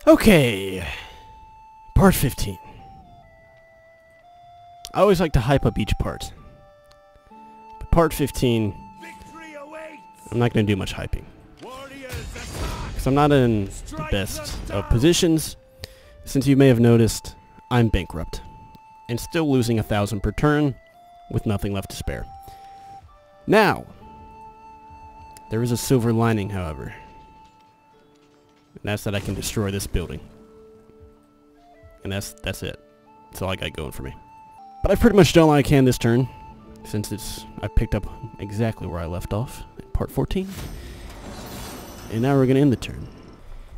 Okay, part 15. I always like to hype up each part. But part 15, I'm not going to do much hyping. Because I'm not in the best of positions. Since you may have noticed, I'm bankrupt. And still losing 1,000 per turn, with nothing left to spare. Now, there is a silver lining, however. And that's that I can destroy this building. And that's it. That's all I got going for me. But I've pretty much done all I can this turn, since I picked up exactly where I left off in part 14. And now we're going to end the turn.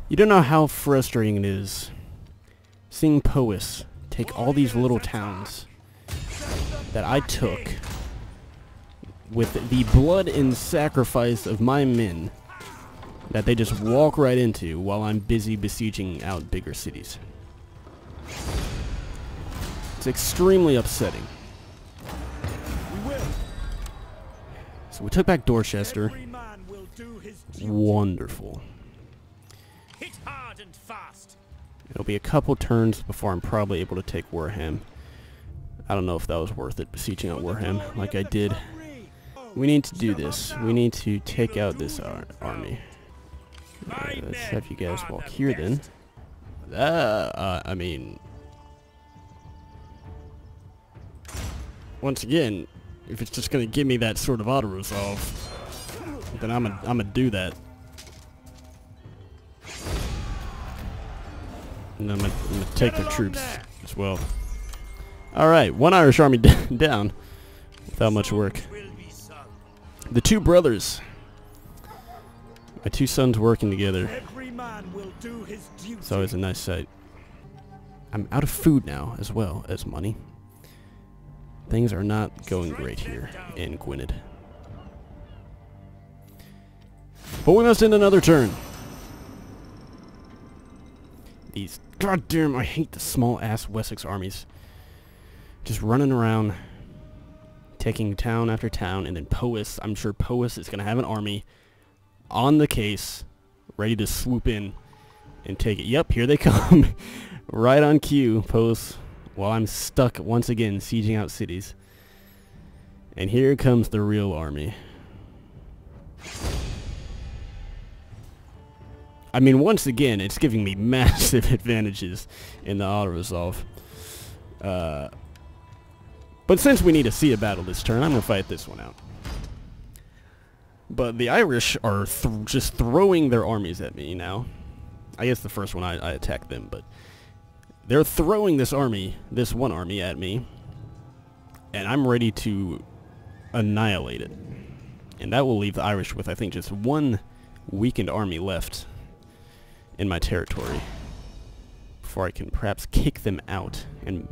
You don't know how frustrating it is seeing Pois take all these little towns that I took with the blood and sacrifice of my men that they just walk right into while I'm busy besieging out bigger cities. It's extremely upsetting. So we took back Dorchester. Wonderful. Hit hard and fast. It'll be a couple turns before I'm probably able to take Warham. I don't know if that was worth it, besieging out Warham like I did. We need to do this. We need to take out this army. Let's have you guys walk here then. I mean, once again, if it's just gonna give me that sort of auto resolve, then I'm gonna do that. And I'm gonna take their troops as well. All right, one Irish army down without much work. The two brothers. My two sons working together. It's always a nice sight. I'm out of food now, as well as money. Things are not going great here in Gwynedd. But we must end another turn. These goddamn, I hate the small-ass Wessex armies. Just running around, taking town after town, and then Pois, I'm sure Pois is going to have an army on the case, ready to swoop in and take it. Yep, here they come. Right on cue, Pois, while I'm stuck once again sieging out cities. And here comes the real army. I mean, once again, it's giving me massive advantages in the auto-resolve. But since we need to see a battle this turn, I'm going to fight this one out. But the Irish are just throwing their armies at me now. I guess the first one I attacked them, but they're throwing this one army at me, and I'm ready to annihilate it. And that will leave the Irish with, I think, just one weakened army left in my territory before I can perhaps kick them out and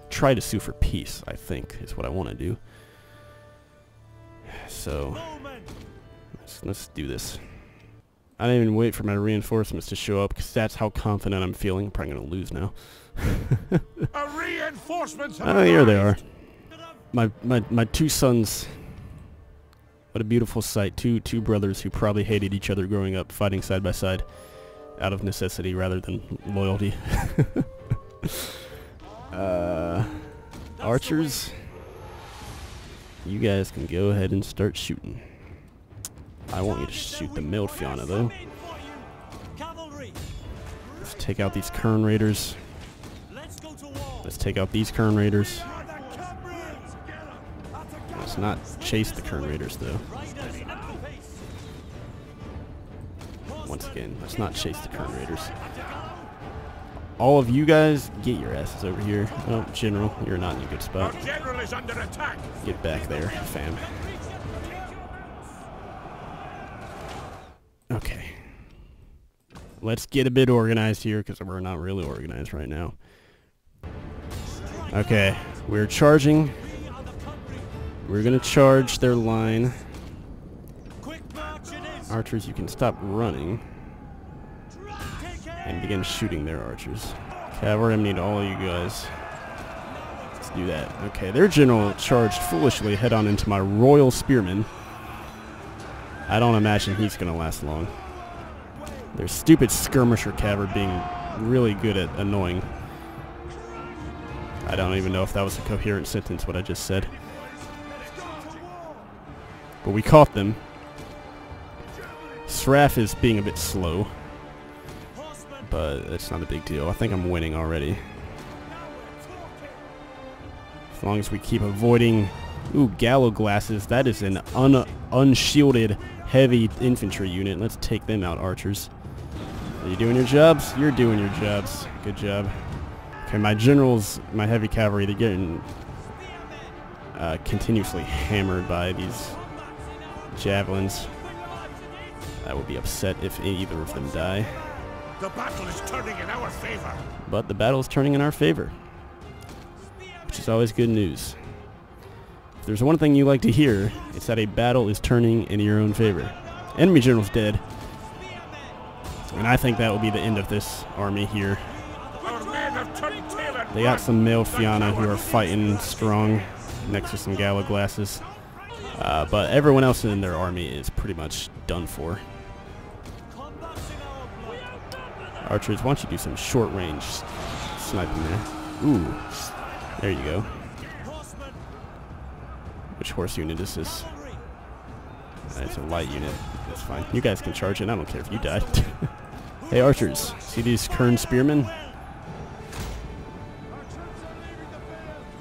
try to sue for peace, I think, is what I want to do. So let's do this. I didn't even wait for my reinforcements to show up because that's how confident I'm feeling. I'm probably going to lose now. Oh, here they are. My two sons. What a beautiful sight. Two brothers who probably hated each other growing up, fighting side by side out of necessity rather than loyalty. Archers, you guys can go ahead and start shooting. I want you to shoot the Mildfianna though. Let's take out these Kern Raiders. Let's take out these Kern Raiders. Let's not chase the Kern Raiders though. Once again, let's not chase the Kern Raiders. All of you guys, get your asses over here. Oh, General, you're not in a good spot. Get back there, fam. Okay. Let's get a bit organized here, because we're not really organized right now. Okay, we're charging. We're going to charge their line. Archers, you can stop running and begin shooting their archers. Cavalry, I need all of you guys. Let's do that. Okay, their general charged foolishly head on into my royal spearmen. I don't imagine he's going to last long. Their stupid skirmisher cavalry being really good at annoying. I don't even know if that was a coherent sentence, what I just said. But we caught them. Sraf is being a bit slow, but it's not a big deal. I think I'm winning already. As long as we keep avoiding... Ooh, gallow glasses. That is an unshielded heavy infantry unit. Let's take them out, archers. Are you doing your jobs? You're doing your jobs. Good job. Okay, my generals, my heavy cavalry, they're getting continuously hammered by these javelins. I will be upset if either of them die. The battle is turning in our favor. But the battle is turning in our favor, which is always good news. If there's one thing you like to hear, it's that a battle is turning in your own favor. Enemy general's dead. And I think that will be the end of this army here. They got some male Fianna who are fighting strong next to some gallow glasses. But everyone else in their army is pretty much done for. Archers, why don't you do some short range sniping there? Ooh, there you go. Which horse unit is this? It's a light unit. That's fine. You guys can charge it. I don't care if you die. Hey, archers. See these Kern spearmen?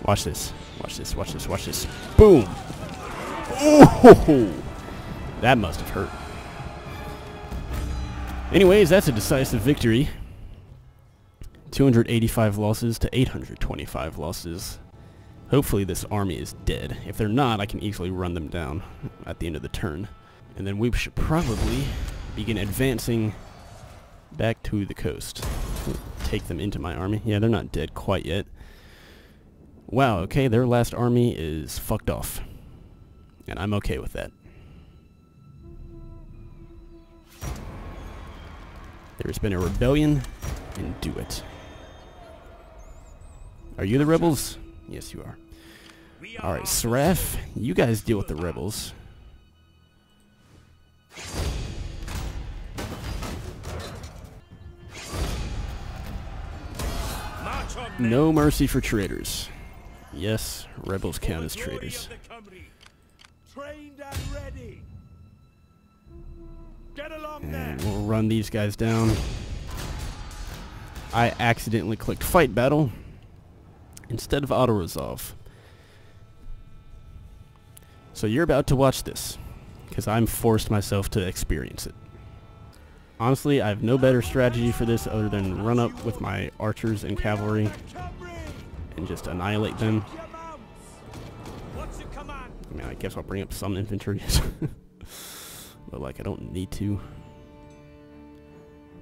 Watch this. Watch this. Watch this. Watch this. Boom! Oh! That must have hurt. Anyways, that's a decisive victory. 285 losses to 825 losses. Hopefully this army is dead. If they're not, I can easily run them down at the end of the turn. And then we should probably begin advancing back to the coast. Take them into my army. Yeah, they're not dead quite yet. Wow, okay, their last army is fucked off. And I'm okay with that. There's been a rebellion, and do it. Are you the rebels? Yes, you are. Alright, Sraf, you guys deal with the rebels. No mercy for traitors. Yes, rebels count as traitors. And we'll run these guys down. I accidentally clicked fight battle instead of auto-resolve. So you're about to watch this, because I'm forced myself to experience it. Honestly, I have no better strategy for this other than run up with my archers and cavalry and just annihilate them. I mean, I guess I'll bring up some infantry. But, like, I don't need to.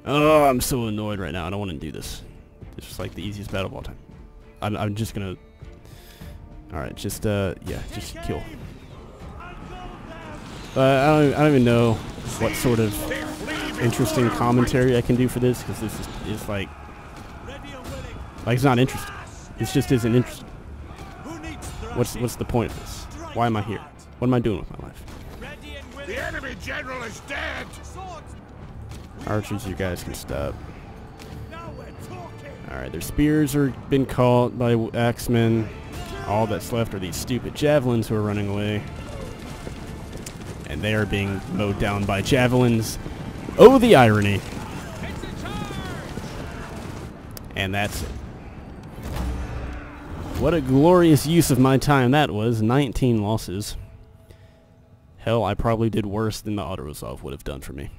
Oh, I'm so annoyed right now. I don't want to do this. It's just, like, the easiest battle of all time. I'm just gonna... Alright, just, yeah, just kill. I don't even know what sort of interesting commentary I can do for this, because this is like it's not interesting. It just isn't interesting. What's the point of this? Why am I here? What am I doing with my life? The enemy general is dead. Archers, you guys can stop. Alright, their spears are been caught by axemen. All that's left are these stupid javelins who are running away. And they are being mowed down by javelins. Oh, the irony. And that's it. What a glorious use of my time that was. 19 losses. Hell, I probably did worse than the auto-resolve would have done for me.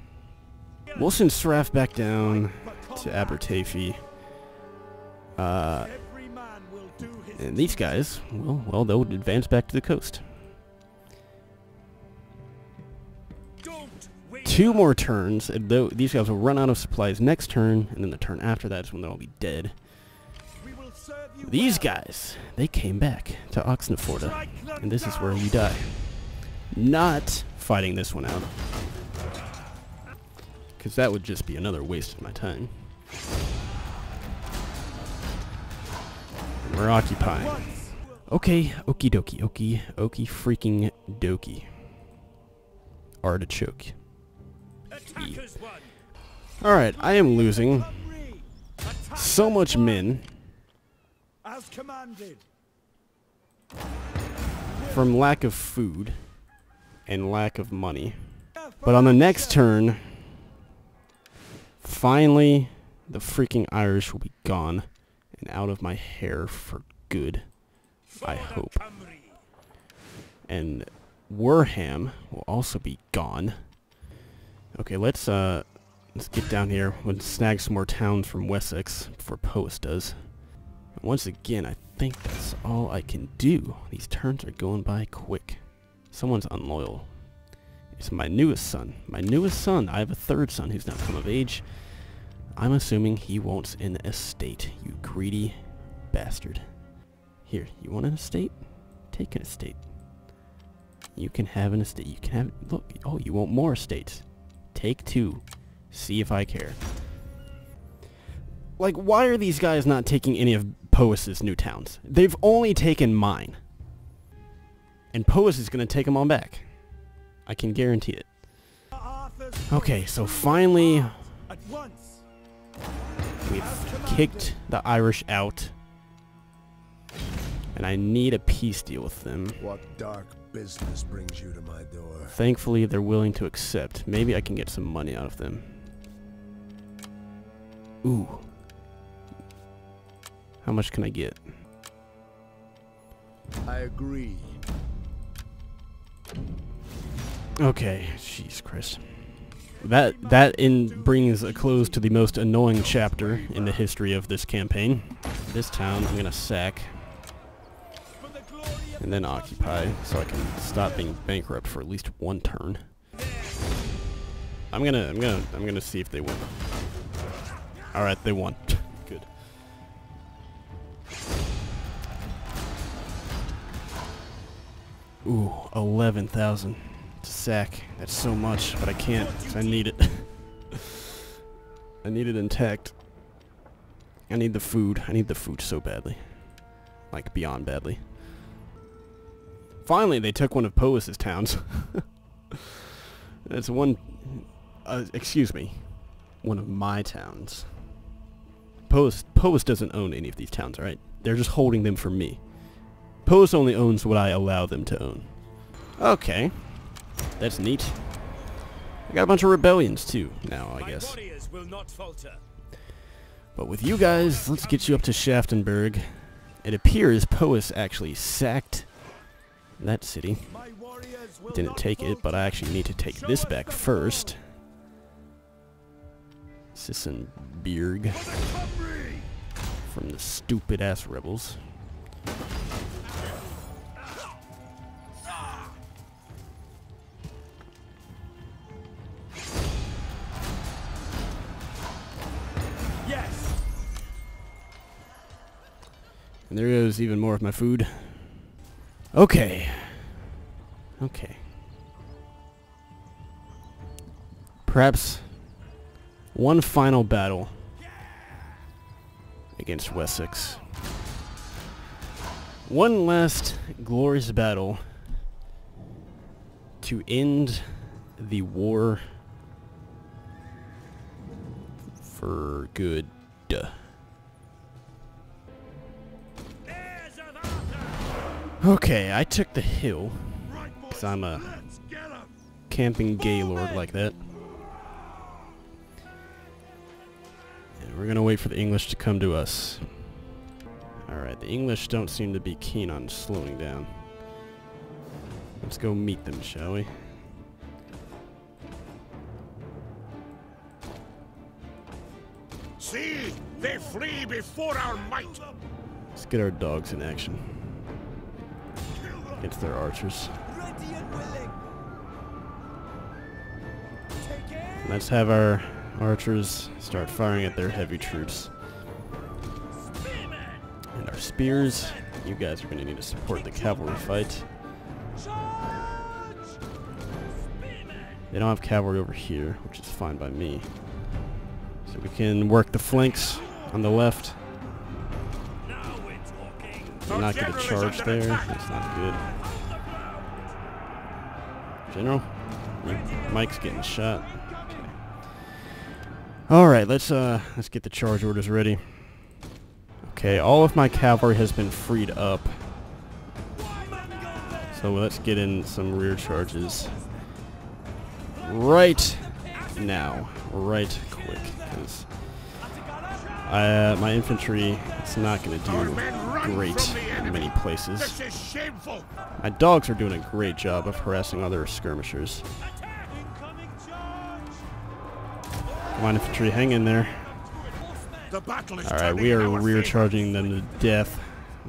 We'll send Sraf back down to Abertafie. And these guys, well, they'll advance back to the coast. 2 more turns, and these guys will run out of supplies next turn, and then the turn after that is when they'll all be dead. These guys, they came back to Oxenforde, and this is where you die. Not fighting this one out, because that would just be another waste of my time. We're occupying. Okay, okie dokie, okie freaking dokie. Artichoke. Alright, I am losing. so much men As commanded. from lack of food and lack of money. But on the next turn, finally, the freaking Irish will be gone and out of my hair for good, I hope. And Warham will also be gone. Okay, let's get down here and snag some more towns from Wessex before Powys does. And once again, I think that's all I can do. These turns are going by quick. Someone's unloyal. It's my newest son. My newest son. I have a third son who's now come of age. I'm assuming he wants an estate, you greedy bastard. Here, you want an estate? Take an estate. You can have an estate. You can have... Look, oh, you want more estates. Take 2. See if I care. Like, why are these guys not taking any of Powys' new towns? They've only taken mine. And Powys is going to take them all back. I can guarantee it. Okay, so finally, we've kicked the Irish out. And I need a peace deal with them. What dark business brings you to my door? Thankfully, they're willing to accept. Maybe I can get some money out of them. Ooh. How much can I get? I agree. Okay, jeez, Chris. That brings a close to the most annoying chapter in the history of this campaign. This town I'm gonna sack and then occupy so I can stop being bankrupt for at least one turn. I'm gonna see if they win. All right, they won. Good. Ooh, 11,000 to sack. That's so much, but I can't 'cause I need it. I need it intact. I need the food. I need the food so badly. Like, beyond badly. Finally, they took one of Powys' towns. That's one... excuse me. One of my towns. Powys doesn't own any of these towns, alright? They're just holding them for me. Powys only owns what I allow them to own. Okay. That's neat. I got a bunch of rebellions, too, now, I guess. But with you guys, let's get you up to Schaftenberg. It appears Powys actually sacked that city. Didn't take it, but I actually need to take this back first. Sissenberg. From the stupid-ass rebels. Yes. And there goes even more of my food. Okay. Okay. Perhaps one final battle against Wessex. One last glorious battle to end the war for good. Okay, I took the hill because I'm a camping gaylord like that. And we're gonna wait for the English to come to us. Alright, the English don't seem to be keen on slowing down. Let's go meet them, shall we? See, they flee before our might. Let's get our dogs in action against their archers. Let's have our archers start firing at their heavy troops. And our spears, you guys are going to need to support the cavalry fight. They don't have cavalry over here, which is fine by me. So we can work the flanks on the left. Not get a charge there. That's not good. General, Mike's getting shot. Okay. All right, let's get the charge orders ready. Okay, all of my cavalry has been freed up. So let's get in some rear charges. Right now. Right quick. Because my infantry is not going to do great in many places. My dogs are doing a great job of harassing other skirmishers. Come on, infantry, hang in there. Alright, we are rear charging them to death,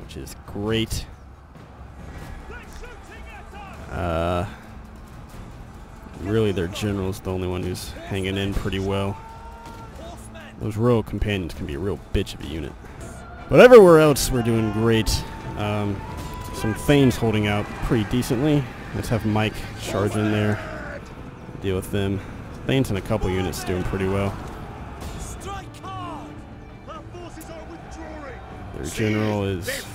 which is great. Really, their general's the only one who's hanging in pretty well. Those royal companions can be a real bitch of a unit. But everywhere else, we're doing great. Some Thanes holding out pretty decently. Let's have Mike charge in there, deal with them. Thanes and a couple units doing pretty well. Their general is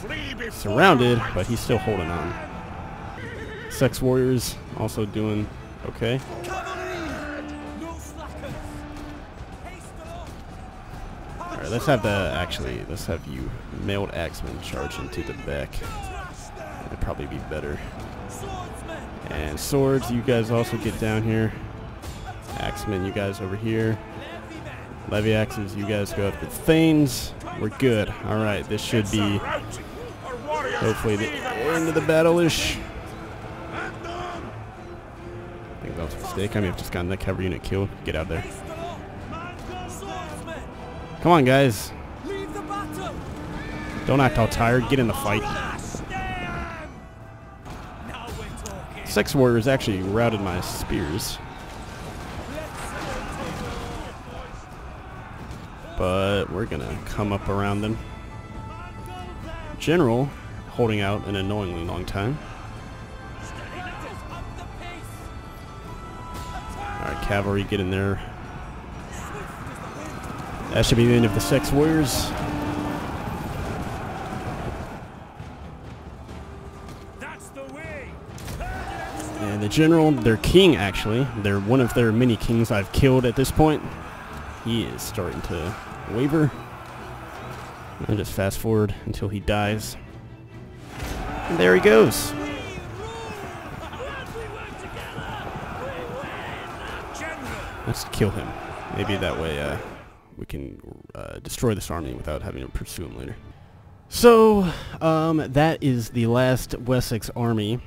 surrounded, but he's still holding on. Sex warriors also doing okay. Alright, let's have you mailed axemen charge into the back. That'd probably be better. And swords, you guys also get down here. Axemen, you guys over here. Levy axes, you guys go after Thanes. We're good. Alright, this should be hopefully the end of the battle-ish. I think that was a mistake. I may have just gotten that cavalry unit killed. Get out of there. Come on, guys. Don't act all tired. Get in the fight. Sex warriors actually routed my spears. But we're gonna come up around them. General holding out an annoyingly long time. Alright, cavalry, get in there. That should be the end of the sex warriors. And the general, their king actually, they're one of their many kings I've killed at this point. He is starting to waver. I'll just fast forward until he dies. And there he goes. Let's kill him. Maybe that way we can destroy this army without having to pursue him later. So, that is the last Wessex army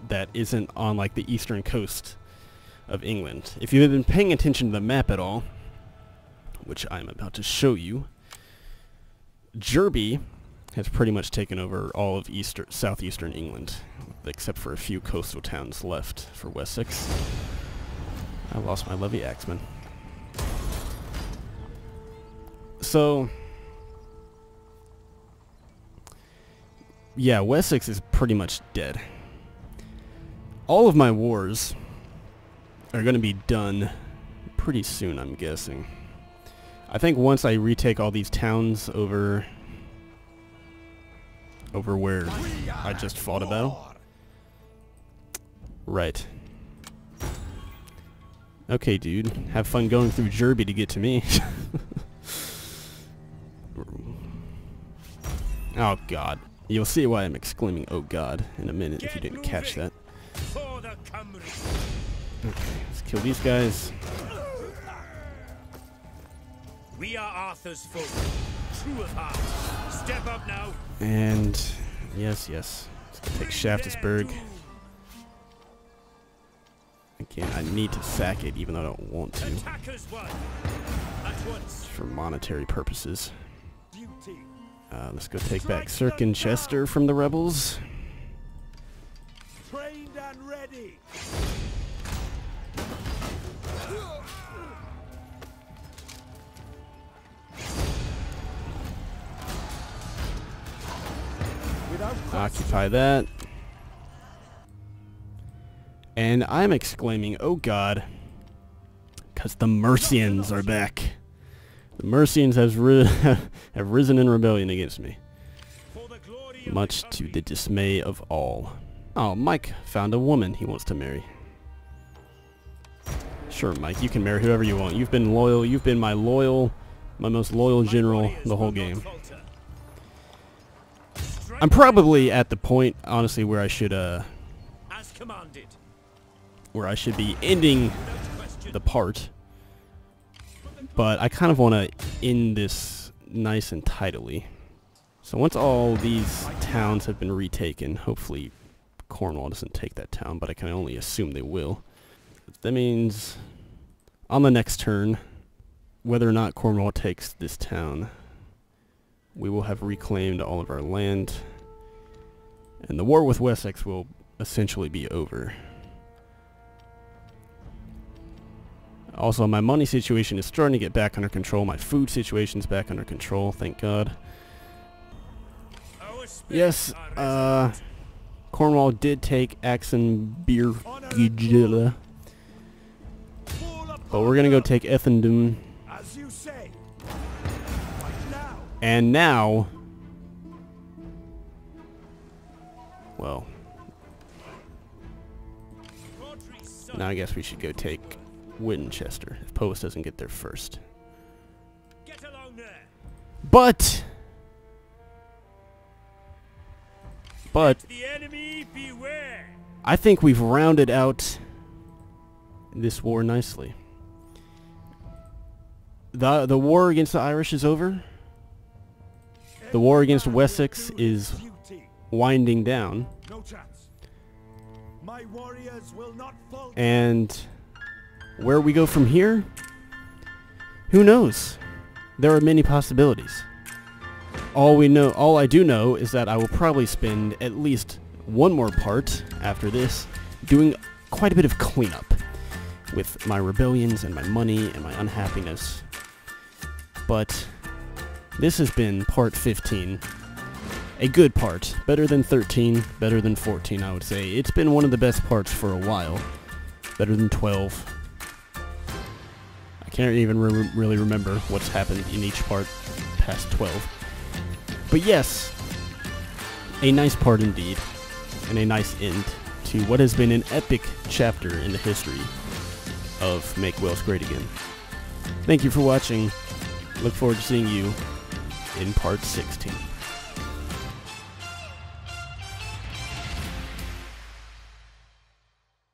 that isn't on like the eastern coast of England. If you've been paying attention to the map at all, which I'm about to show you, Derby has pretty much taken over all of southeastern England, except for a few coastal towns left for Wessex. I lost my levy axeman. So, yeah, Wessex is pretty much dead. All of my wars are going to be done pretty soon, I'm guessing. I think once I retake all these towns over where I just fought a battle. Right. Okay, dude. Have fun going through Derby to get to me. Oh, God. You'll see why I'm exclaiming, oh, God, in a minute if you didn't catch that. Okay, let's kill these guys. We are Arthur's folk, true of heart. Step up now. And yes, let's go take Shaftesbury. Again, I need to sack it, even though I don't want to. For monetary purposes. Let's go take back Cirencester from the rebels. Trained and ready. Occupy that. And I'm exclaiming, oh God, because the Mercians are back. The Mercians have risen in rebellion against me, much to the dismay of all. Oh, Mike found a woman he wants to marry. Sure, Mike, you can marry whoever you want. You've been loyal. You've been my most loyal general the whole game. I'm probably at the point, honestly, where I should As commanded. be ending the part. But I kind of want to end this nice and tidily. So once all these towns have been retaken, hopefully Cornwall doesn't take that town, but I can only assume they will. That means on the next turn, whether or not Cornwall takes this town, we will have reclaimed all of our land, and the war with Wessex will essentially be over. Also, my money situation is starting to get back under control. My food situation's back under control, thank God. Yes, Cornwall did take Axenbeergila, but we're gonna go take Ethendun. And now, well, now I guess we should go take Winchester if Povus doesn't get there first. But I think we've rounded out this war nicely. The war against the Irish is over. The war against Wessex is winding down. And where we go from here, who knows? There are many possibilities. All I do know is that I will probably spend at least one more part after this doing quite a bit of cleanup with my rebellions and my money and my unhappiness. But this has been part 15. A good part. Better than 13, better than 14, I would say. It's been one of the best parts for a while. Better than 12. I can't even really remember what's happened in each part past 12. But yes, a nice part indeed, and a nice end to what has been an epic chapter in the history of Make Wales Great Again. Thank you for watching. Look forward to seeing you in part 16.